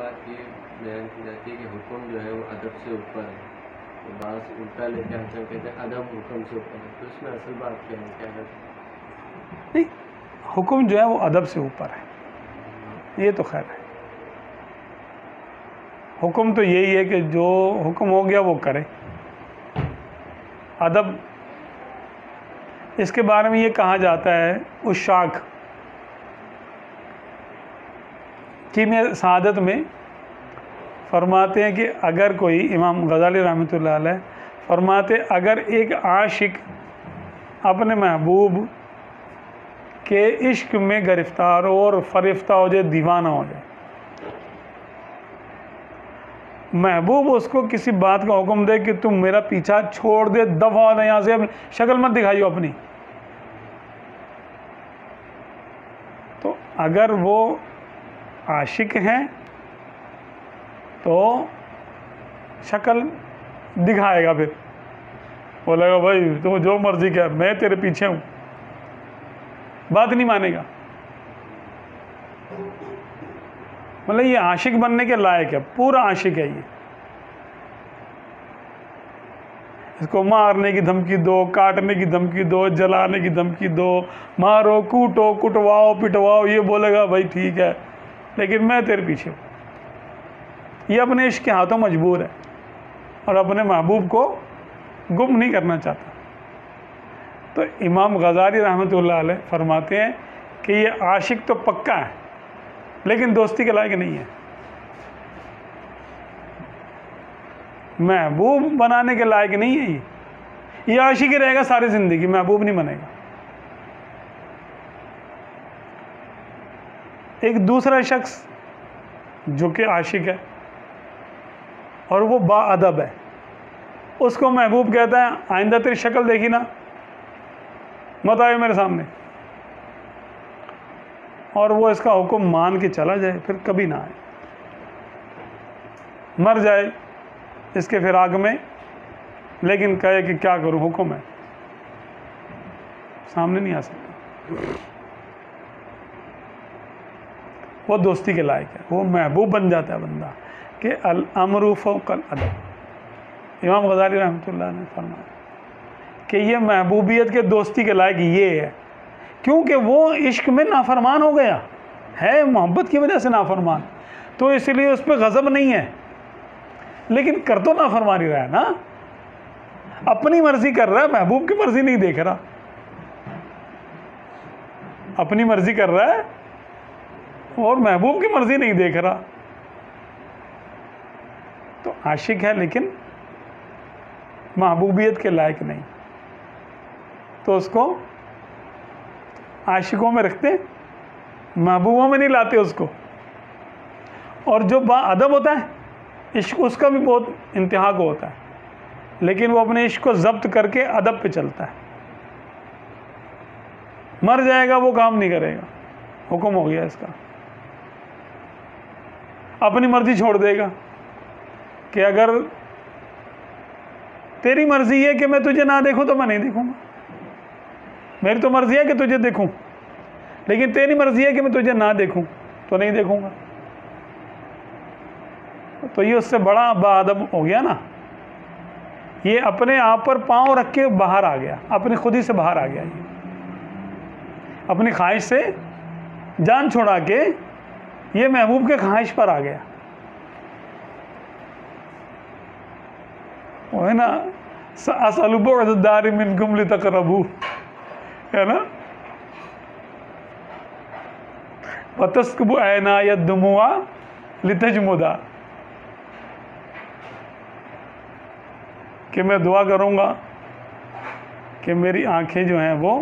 بات یہ بیان کی جاتی ہے کہ حکم جو ہے وہ ادب سے اوپر ہے، تو بعض الٹا لے کے ہم کہتے ہیں ادب حکم سے اوپر ہے، تو اس میں اصل بات کیا ہے؟ کیا ہے؟ نہیں، حکم جو ہے وہ ادب سے اوپر ہے، یہ تو خیر ہے۔ حکم تو یہی ہے کہ جو حکم ہو گیا وہ کرے۔ ادب، اس کے بارے میں یہ کہا جاتا ہے عشاق کی میں سعادت میں فرماتے ہیں کہ اگر کوئی، امام غزالی رحمۃ اللہ علیہ فرماتے، اگر ایک عاشق اپنے محبوب کے عشق میں گرفتار ہو اور فریفتہ ہو جائے، دیوانہ ہو جائے، محبوب اس کو کسی بات کا حکم دے کہ تم میرا پیچھا چھوڑ دے، دفع ہو دے یہاں سے، شکل مت دکھائیو اپنی، تو اگر وہ عاشق ہیں تو شکل دکھائے گا، پھر بولے گا بھائی تم جو مرضی کیا، میں تیرے پیچھے ہوں، بات نہیں مانے گا۔ مطلب یہ عاشق بننے کے لائق ہے، پورا عاشق ہے یہ۔ اس کو مارنے کی دھمکی دو، کاٹنے کی دھمکی دو، جلانے کی دھمکی دو، مارو، کوٹو، کٹواؤ، پٹواؤ، یہ بولے گا بھائی ٹھیک ہے لیکن میں تیرے پیچھے ہوں۔ یہ اپنے عشق کے ہاتھوں مجبور ہے اور اپنے محبوب کو گم نہیں کرنا چاہتا۔ تو امام غزالی رحمۃ اللہ علیہ فرماتے ہیں کہ یہ عاشق تو پکا ہے لیکن دوستی کے لائق نہیں ہے، محبوب بنانے کے لائق نہیں ہے۔ یہ عاشق ہی رہے گا ساری زندگی، محبوب نہیں بنے گا۔ ایک دوسرا شخص جو کہ عاشق ہے اور وہ با ادب ہے، اس کو محبوب کہتا ہے آئندہ تیری شکل دیکھی نا، مت آئے میرے سامنے، اور وہ اس کا حکم مان کے چلا جائے، پھر کبھی نہ آئے، مر جائے اس کے فراق میں، لیکن کہے کہ کیا کروں، حکم ہے، سامنے نہیں آ سکتا۔ وہ دوستی کے لائق ہے، وہ محبوب بن جاتا ہے بندہ کہ الامر فوق الادب۔ امام غزالی رحمۃ اللہ نے فرمایا کہ یہ محبوبیت کے دوستی کے لائق یہ ہے، کیونکہ وہ عشق میں نافرمان ہو گیا ہے، محبت کی وجہ سے نافرمان، تو اس لیے اس پہ غضب نہیں ہے، لیکن کر تو نافرمانی رہا ہے نا، اپنی مرضی کر رہا ہے، محبوب کی مرضی نہیں دیکھ رہا، اپنی مرضی کر رہا ہے اور محبوب کی مرضی نہیں دیکھ رہا، تو عاشق ہے لیکن محبوبیت کے لائق نہیں، تو اس کو عاشقوں میں رکھتے، محبوبوں میں نہیں لاتے اس کو۔ اور جو با ادب ہوتا ہے، عشق اس کا بھی بہت انتہا کو ہوتا ہے، لیکن وہ اپنے عشق کو ضبط کر کے ادب پہ چلتا ہے، مر جائے گا وہ کام نہیں کرے گا، حکم ہو گیا اس کا، اپنی مرضی چھوڑ دے گا کہ اگر تیری مرضی ہے کہ میں تجھے نہ دیکھوں تو میں نہیں دیکھوں گا، میری تو مرضی ہے کہ تجھے دیکھوں، لیکن تیری مرضی ہے کہ میں تجھے نہ دیکھوں تو نہیں دیکھوں گا، تو یہ اس سے بڑا با ادب ہو گیا نا، یہ اپنے آپ پر پاؤں رکھ کے باہر آ گیا، اپنی خودی سے باہر آ گیا، یہ اپنی خواہش سے جان چھوڑا کے یہ محبوب کے خواہش پر آ گیا، وہ ہے نا اسأل بعد الدار منکم لتقربوا، ہے نا، وتسکب عینای الدموع لتجمدا، کہ میں دعا کروں گا کہ میری آنکھیں جو ہیں وہ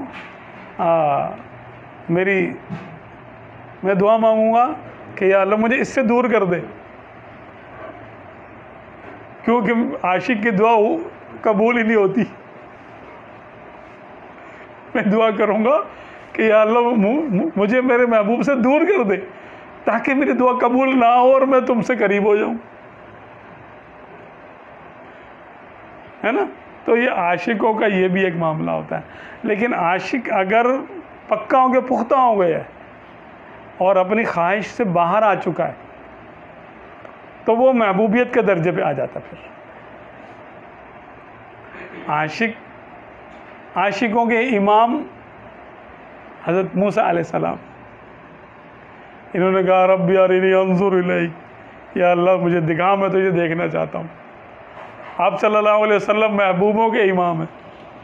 میں دعا مانگوں گا کہ یا اللہ مجھے اس سے دور کر دے، کیونکہ عاشق کی دعا قبول ہی نہیں ہوتی، میں دعا کروں گا کہ یا اللہ مجھے میرے محبوب سے دور کر دے تاکہ میری دعا قبول نہ ہو اور میں تم سے قریب ہو جاؤں، ہے نا۔ تو یہ عاشقوں کا یہ بھی ایک معاملہ ہوتا ہے، لیکن عاشق اگر پکا ہو گیا، پختہ ہو گیا ہے اور اپنی خواہش سے باہر آ چکا ہے تو وہ محبوبیت کے درجے پہ آ جاتا. پھر عاشقوں کے امام حضرت موسیٰ علیہ السلام، انہوں نے کہا رب ارنی انظر الیک، یا اللہ مجھے دکھا، میں تجھے دیکھنا چاہتا ہوں. آپ صلی اللہ علیہ وسلم محبوبوں کے امام ہیں،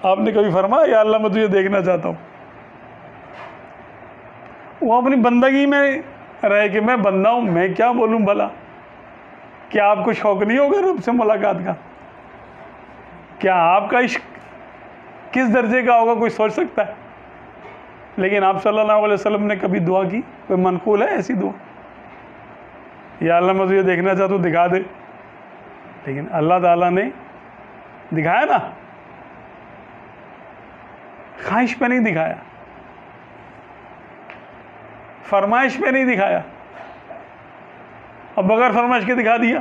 آپ نے کبھی فرمایا یا اللہ میں تجھے دیکھنا چاہتا ہوں؟ وہ اپنی بندگی میں رہے کہ میں بندہ ہوں، میں کیا بولوں بھلا. کیا آپ کو شوق نہیں ہوگا رب سے ملاقات کا؟ کیا آپ کا عشق کس درجے کا ہوگا کوئی سوچ سکتا ہے؟ لیکن آپ صلی اللہ علیہ وسلم نے کبھی دعا کی؟ کوئی منقول ہے ایسی دعا؟ یا اللہ میں تجھے دیکھنا چاہتا ہوں، دکھا دے. لیکن اللہ تعالیٰ نے دکھایا نا، خواہش پہ نہیں دکھایا، فرمائش پہ نہیں دکھایا، اب بغیر فرمائش کے دکھا دیا.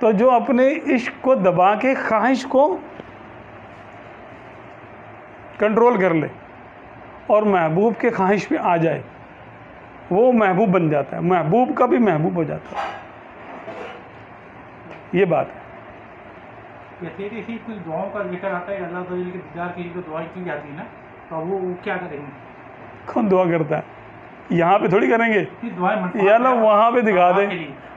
تو جو اپنے عشق کو دبا کے خواہش کو کنٹرول کر لے اور محبوب کے خواہش پہ آ جائے، وہ محبوب بن جاتا ہے، محبوب کا بھی محبوب ہو جاتا ہے. یہ بات ہے. اسی کچھ دعاؤں کا ذکر آتا ہے، اللہ تعالیٰ کے دیدار کی جو دعائیں کی جاتی ہیں نا، تو وہ کیا کریں گے؟ کون دعا کرتا ہے؟ یہاں پہ تھوڑی کریں گے. دعائیں یا اللہ وہاں پہ دکھا دیں،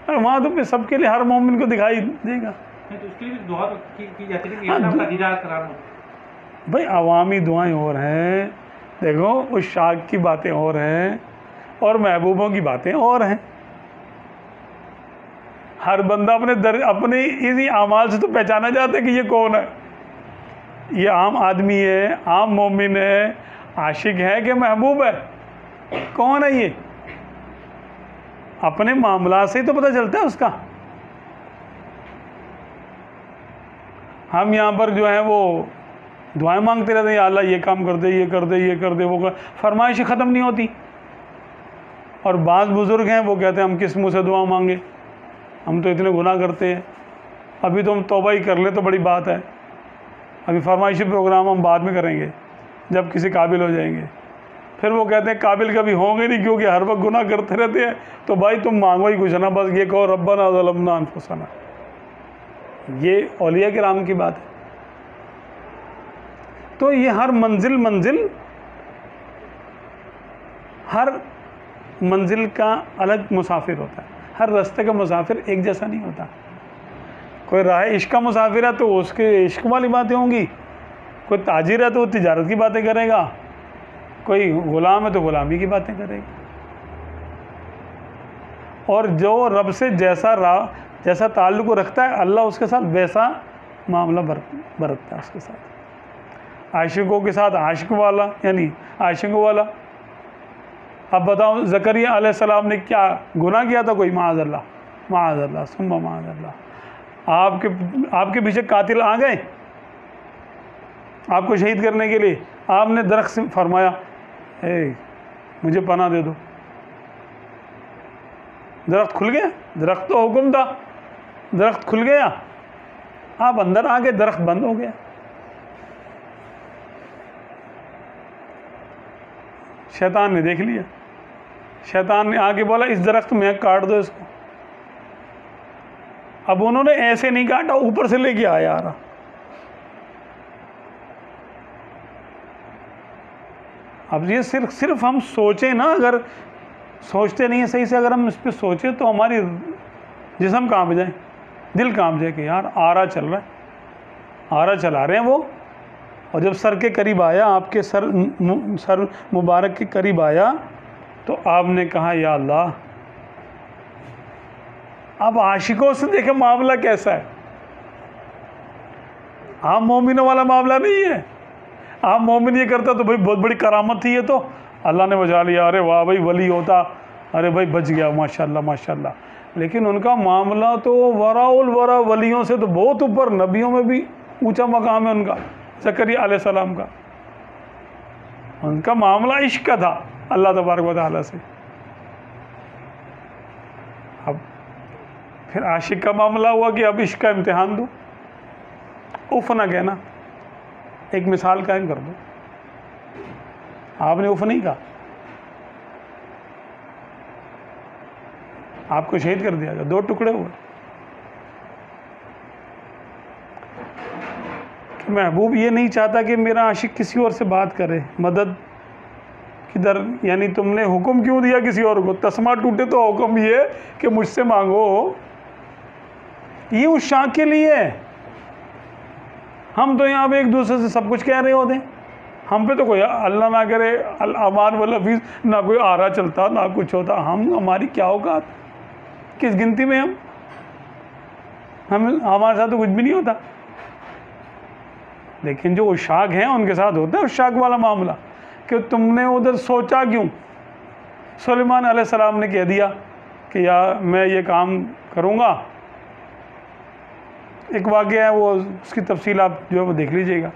وہاں تو سب کے لیے، ہر مومن کو دکھائی دے گا. تو اس کے لیے بھی دعا کی جاتی ہے کہ اللہ کا دیدار کرانا. بھائی عوامی دعائیں اور ہیں، دیکھو اس شاک کی باتیں اور ہیں اور محبوبوں کی باتیں اور ہیں. ہر بندہ اپنے اسی اعمال سے تو پہچانا جاتا ہے کہ یہ کون ہے. یہ عام آدمی ہے، عام مومن ہے، عاشق ہے کہ محبوب ہے؟ کون ہے یہ؟ اپنے معاملات سے ہی تو پتہ چلتا ہے اس کا. ہم یہاں پر جو ہیں وہ دعائیں مانگتے رہتے ہیں، یا اللہ یہ کام کر دے، یہ کر دے، یہ کر دے، وہ کر، فرمائشیں ختم نہیں ہوتی. اور بعض بزرگ ہیں وہ کہتے ہیں ہم کس منہ سے دعا مانگے، ہم تو اتنے گناہ کرتے ہیں، ابھی تو ہم توبہ ہی کر لیں تو بڑی بات ہے، ابھی فرمائشی پروگرام ہم بعد میں کریں گے جب کسی قابل ہو جائیں گے. پھر وہ کہتے ہیں قابل کبھی ہوں گے نہیں، کیونکہ ہر وقت گناہ کرتے رہتے ہیں. تو بھائی تم مانگو ہی کچھ نہ، بس یہ کہو ربنا ظلمنا انفسنا. یہ اولیاء کرام کی بات ہے. تو یہ ہر منزل کا الگ مسافر ہوتا ہے. ہر راستے کا مسافر ایک جیسا نہیں ہوتا. کوئی راہ عشق کا مسافر ہے تو اس کے عشق والی باتیں ہوں گی، کوئی تاجر ہے تو وہ تجارت کی باتیں کرے گا، کوئی غلام ہے تو غلامی کی باتیں کرے گا. اور جو رب سے جیسا تعلق رکھتا ہے، اللہ اس کے ساتھ ویسا معاملہ برتتا ہے اس کے ساتھ. عاشقوں کے ساتھ عاشق والا، یعنی عاشقوں والا. اب بتاؤ زکریا علیہ السلام نے کیا گناہ کیا تھا؟ کوئی؟ معاذ اللہ ثم معاذ اللہ. آپ کے پیچھے قاتل آ گئے آپ کو شہید کرنے کے لیے، آپ نے درخت سے فرمایا اے مجھے پناہ دے دو، درخت کھل گیا. درخت تو حکم تھا، درخت کھل گیا، آپ اندر آ گئے، درخت بند ہو گیا. شیطان نے دیکھ لیا، شیطان نے آ کے بولا اس درخت میں کاٹ دو اس کو. اب انہوں نے ایسے نہیں کاٹا، اوپر سے لے کے آیا آ رہا. اب یہ صرف ہم سوچیں نا، اگر سوچتے نہیں ہیں صحیح سے، اگر ہم اس پہ سوچیں تو ہماری جسم کانپ جائے، دل کانپ جائے کہ یار آرا چل رہا ہے، آرا چلا رہے ہیں وہ. اور جب سر کے قریب آیا، آپ کے سر مبارک کے قریب آیا، تو آپ نے کہا یا اللہ. اب عاشقوں سے دیکھیں معاملہ کیسا ہے. عام مومنوں والا معاملہ نہیں ہے. عام مومن یہ کرتا تو بھائی بہت بڑی کرامت تھی، یہ تو اللہ نے بچا لیا، ارے واہ بھائی ولی ہوتا، ارے بھائی بچ گیا، ماشاء اللہ ماشاء اللہ. لیکن ان کا معاملہ تو ورا الورا، ولیوں سے تو بہت اوپر، نبیوں میں بھی اونچا مقام ہے ان کا. زکریا علیہ السلام کا، ان کا معاملہ عشق کا تھا اللہ تبارک و تعالیٰ سے. اب پھر عاشق کا معاملہ ہوا کہ اب عشق کا امتحان دو. اف نہ کہنا، ایک مثال قائم کر دو. آپ نے اف نہیں کہا، آپ کو شہید کر دیا گیا، 2 ٹکڑے ہوئے. کہ محبوب یہ نہیں چاہتا کہ میرا عاشق کسی اور سے بات کرے. مدد کدھر؟ یعنی تم نے حکم کیوں دیا کسی اور کو؟ تسمہ ٹوٹے تو حکم یہ کہ مجھ سے مانگو. یہ اس شاخ کے لیے ہے. ہم تو یہاں پہ ایک دوسرے سے سب کچھ کہہ رہے ہوتے ہیں. ہم پہ تو کوئی اللہ نہ کرے الامان والحفیظ نہ کوئی آرا چلتا نہ کچھ ہوتا. ہماری کیا اوقات، کس گنتی میں ہمارے ساتھ تو کچھ بھی نہیں ہوتا. لیکن جو عشاق ہیں ان کے ساتھ ہوتا ہے عشاق والا معاملہ کہ تم نے ادھر سوچا کیوں. سلیمان علیہ السلام نے کہہ دیا کہ یار میں یہ کام کروں گا. ایک واقعہ ہے، وہ اس کی تفصیل آپ جو ہے وہ دیکھ لیجئے گا.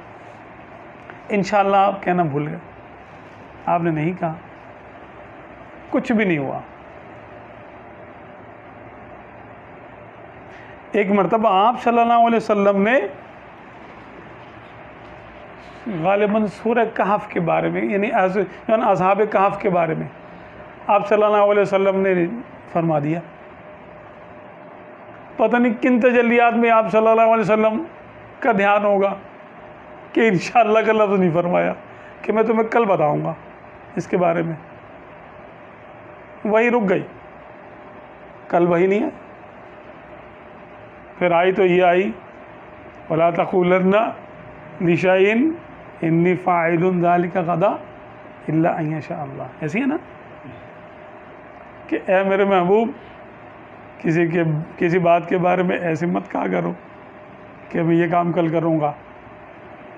انشاءاللہ آپ کہنا بھول گئے، آپ نے نہیں کہا، کچھ بھی نہیں ہوا. ایک مرتبہ آپ صلی اللہ علیہ وسلم نے غالباً سورہ کہف کے بارے میں، یعنی اصحاب کہف کے بارے میں آپ صلی اللہ علیہ وسلم نے فرما دیا. پتہ نہیں کن تجلیات میں آپ صلی اللہ علیہ وسلم کا دھیان ہوگا کہ انشاءاللہ کا لفظ نہیں فرمایا کہ میں تمہیں کل بتاؤں گا اس کے بارے میں. وہی رک گئی، کل وہی نہیں ہے. پھر آئی تو یہ آئی وَلَا تَقُولَنَّ لِشَيْءٍ إِنِّي فَاعِلٌ ذَلِكَ غَدًا إِلَّا أَن يَشَاءَ اللَّهُ. ایسی ہے نا کہ اے میرے محبوب کسی بات کے بارے میں ایسے مت کہا کرو کہ میں یہ کام کل کروں گا،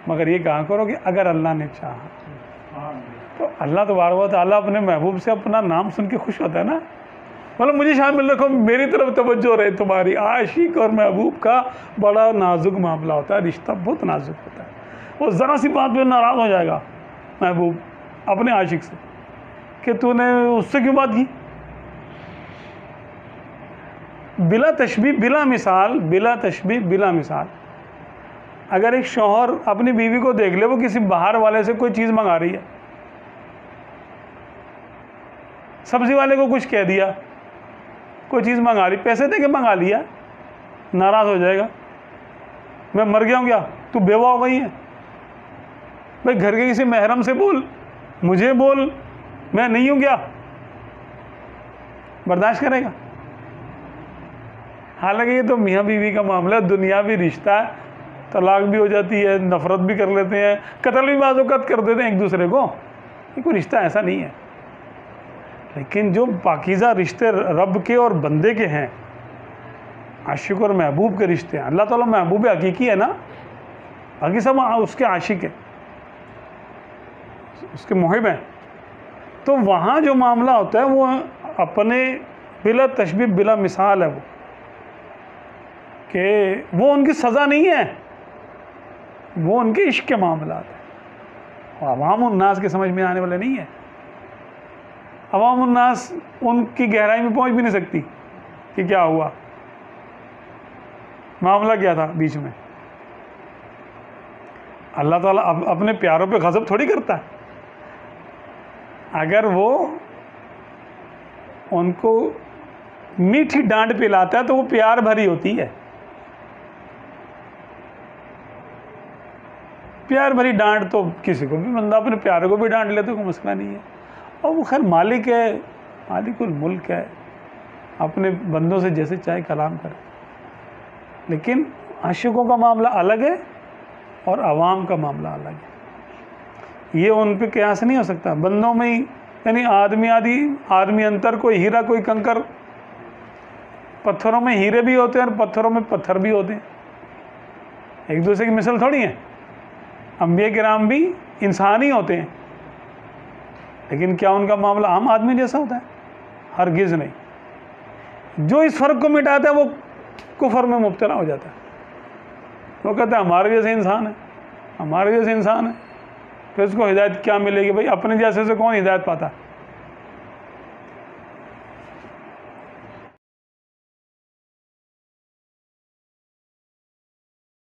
مگر یہ کہا کرو کہ اگر اللہ نے چاہا. تو اللہ تبارک و تعالیٰ اپنے محبوب سے اپنا نام سن کے خوش ہوتا ہے نا. مطلب مجھے شامل رکھو، میری طرف توجہ رہے تمہاری. عاشق اور محبوب کا بڑا نازک معاملہ ہوتا ہے، رشتہ بہت نازک ہوتا ہے. وہ ذرا سی بات پہ ناراض ہو جائے گا محبوب اپنے عاشق سے کہ تو نے اس سے کیوں بات کی. بلا تشبیہ بلا مثال اگر ایک شوہر اپنی بیوی کو دیکھ لے وہ کسی باہر والے سے کوئی چیز منگا رہی ہے، سبزی والے کو کچھ کہہ دیا، کوئی چیز منگا لی، پیسے دے کے منگا لیا، ناراض ہو جائے گا. میں مر گیا ہوں کیا؟ تو بیوہ ہو گئی ہے. بھائی گھر کے کسی محرم سے بول، مجھے بول، میں نہیں ہوں کیا؟ برداشت کرے گا؟ حالانکہ یہ تو میاں بیوی کا معاملہ ہے، دنیاوی رشتہ ہے. طلاق بھی ہو جاتی ہے، نفرت بھی کر لیتے ہیں، قتل بھی بعض اوقات کر دیتے ہیں ایک دوسرے کو. یہ کوئی رشتہ ایسا نہیں ہے. لیکن جو پاکیزہ رشتے رب کے اور بندے کے ہیں، عاشق اور محبوب کے رشتے ہیں. اللہ تعالیٰ محبوب حقیقی ہے نا، باقی سب اس کے عاشق ہیں، اس کے محب ہیں. تو وہاں جو معاملہ ہوتا ہے وہ اپنے بلا تشبیہ بلا مثال ہے، وہ کہ وہ ان کی سزا نہیں ہے، وہ ان کے عشق کے معاملات ہیں. عوام الناس کے سمجھ میں آنے والے نہیں ہیں. عوام الناس ان کی گہرائی میں پہنچ بھی نہیں سکتی کہ کیا ہوا، معاملہ کیا تھا بیچ میں. اللہ تعالیٰ اپنے پیاروں پہ غضب تھوڑی کرتا ہے. اگر وہ ان کو میٹھی ڈانٹ پلاتا ہے تو وہ پیار بھری ہوتی ہے. پیار بھری ڈانٹ تو کسی کو بھی بندہ اپنے پیاروں کو بھی ڈانٹ لیتے، کوئی مسئلہ نہیں ہے. اور وہ خیر مالک ہے، مالک الملک ہے، اپنے بندوں سے جیسے چاہے کلام کرے. لیکن عاشقوں کا معاملہ الگ ہے اور عوام کا معاملہ الگ ہے. یہ ان پہ قیاس نہیں ہو سکتا. بندوں میں ہی یعنی آدمی انتر، کوئی ہیرا کوئی کنکر. پتھروں میں ہیرے بھی ہوتے ہیں اور پتھروں میں پتھر بھی ہوتے ہیں، ایک دوسرے کی مثل تھوڑی ہیں. انبیاء کرام بھی انسان ہی ہوتے ہیں، لیکن کیا ان کا معاملہ عام آدمی جیسا ہوتا ہے؟ ہرگز نہیں. جو اس فرق کو مٹاتا ہے وہ کفر میں مبتلا ہو جاتا ہے. وہ کہتا ہے ہمارے جیسے انسان ہے، ہمارے جیسے انسان ہے. پھر اس کو ہدایت کیا ملے گی؟ بھائی اپنے جیسے سے کون ہدایت پاتا ہے؟